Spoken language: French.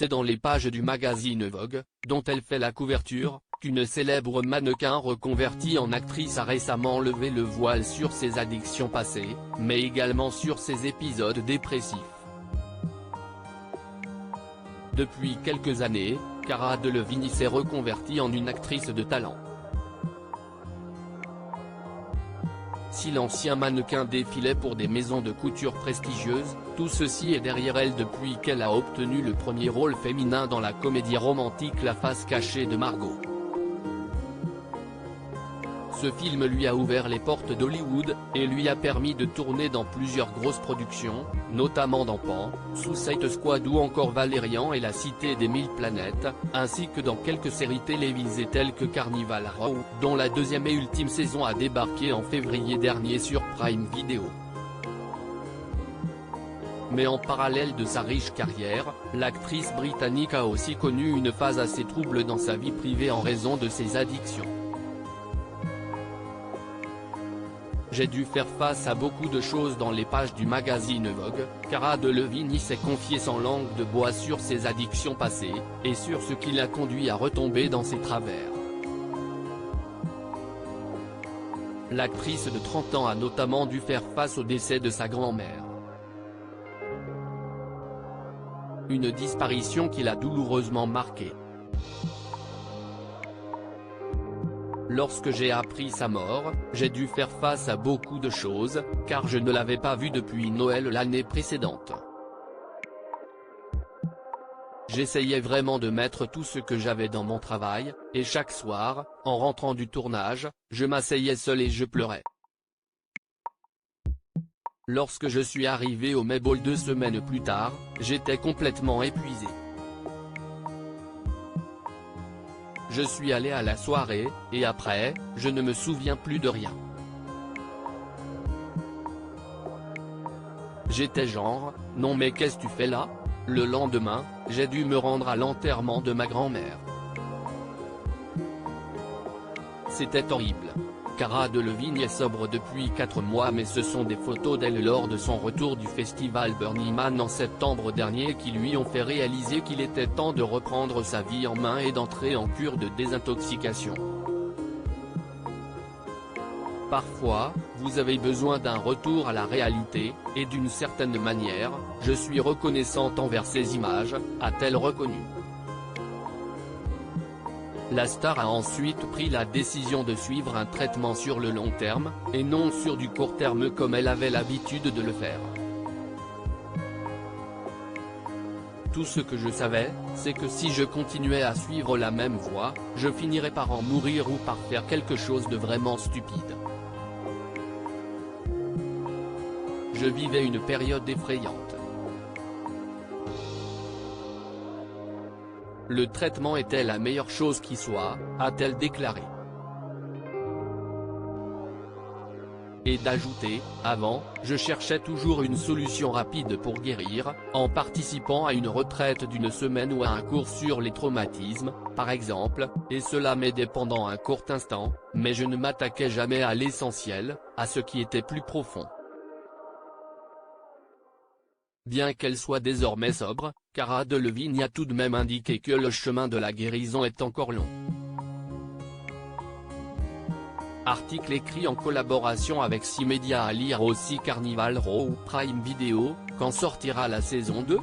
c'est dans les pages du magazine Vogue, dont elle fait la couverture, qu'une célèbre mannequin reconvertie en actrice a récemment levé le voile sur ses addictions passées, mais également sur ses épisodes dépressifs. Depuis quelques années, Cara Delevingne s'est reconvertie en une actrice de talent. Si l'ancien mannequin défilait pour des maisons de couture prestigieuses, tout ceci est derrière elle depuis qu'elle a obtenu le premier rôle féminin dans la comédie romantique La face cachée de Margot. Ce film lui a ouvert les portes d'Hollywood, et lui a permis de tourner dans plusieurs grosses productions, notamment dans Pan, Suicide Squad ou encore Valérian et la Cité des Mille Planètes, ainsi que dans quelques séries télévisées telles que Carnival Row, dont la deuxième et ultime saison a débarqué en février dernier sur Prime Video. Mais en parallèle de sa riche carrière, l'actrice britannique a aussi connu une phase assez trouble dans sa vie privée en raison de ses addictions. J'ai dû faire face à beaucoup de choses dans les pages du magazine Vogue. Cara Delevingne s'est confiée sans langue de bois sur ses addictions passées, et sur ce qui l'a conduit à retomber dans ses travers. L'actrice de 30 ans a notamment dû faire face au décès de sa grand-mère. Une disparition qui l'a douloureusement marquée. Lorsque j'ai appris sa mort, j'ai dû faire face à beaucoup de choses, car je ne l'avais pas vue depuis Noël l'année précédente. J'essayais vraiment de mettre tout ce que j'avais dans mon travail, et chaque soir, en rentrant du tournage, je m'asseyais seul et je pleurais. Lorsque je suis arrivé au Mayball 2 semaines plus tard, j'étais complètement épuisé. Je suis allé à la soirée, et après, je ne me souviens plus de rien. J'étais genre, non mais qu'est-ce que tu fais là? Le lendemain, j'ai dû me rendre à l'enterrement de ma grand-mère. C'était horrible. Cara Delevingne est sobre depuis 4 mois, mais ce sont des photos d'elle lors de son retour du festival Burning Man en septembre dernier qui lui ont fait réaliser qu'il était temps de reprendre sa vie en main et d'entrer en cure de désintoxication. Parfois, vous avez besoin d'un retour à la réalité, et d'une certaine manière, je suis reconnaissante envers ces images, a-t-elle reconnu. La star a ensuite pris la décision de suivre un traitement sur le long terme, et non sur du court terme comme elle avait l'habitude de le faire. Tout ce que je savais, c'est que si je continuais à suivre la même voie, je finirais par en mourir ou par faire quelque chose de vraiment stupide. Je vivais une période effrayante. Le traitement était la meilleure chose qui soit, a-t-elle déclaré. Et d'ajouter, avant, je cherchais toujours une solution rapide pour guérir, en participant à une retraite d'une semaine ou à un cours sur les traumatismes, par exemple, et cela m'aidait pendant un court instant, mais je ne m'attaquais jamais à l'essentiel, à ce qui était plus profond. Bien qu'elle soit désormais sobre, Cara Delevingne a tout de même indiqué que le chemin de la guérison est encore long. Article écrit en collaboration avec 6 médias à lire aussi Carnival Row ou Prime Video, quand sortira la saison 2 ?